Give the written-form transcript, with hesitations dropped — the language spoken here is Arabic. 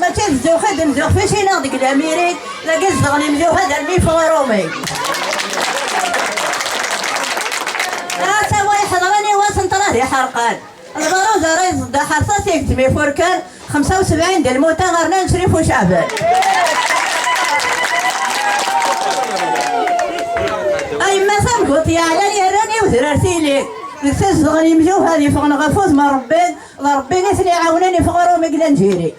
ما تنزو خد نزو فيشي ناضيك الاميريك لا قصدغني مزو هذا المي فورومي سوا يحضرني واسن تراضي حرقان البروزة ريز دا حرصة يكتمي فوركان 75 ديال الموتى غرنا نشريفو شعبان اي ما سامكوت يا علاني راني وزرارتي ليك نسز غني مجو هذه فغن غفوز ما ربي يثني عاوناني فغرو مقلا نجيري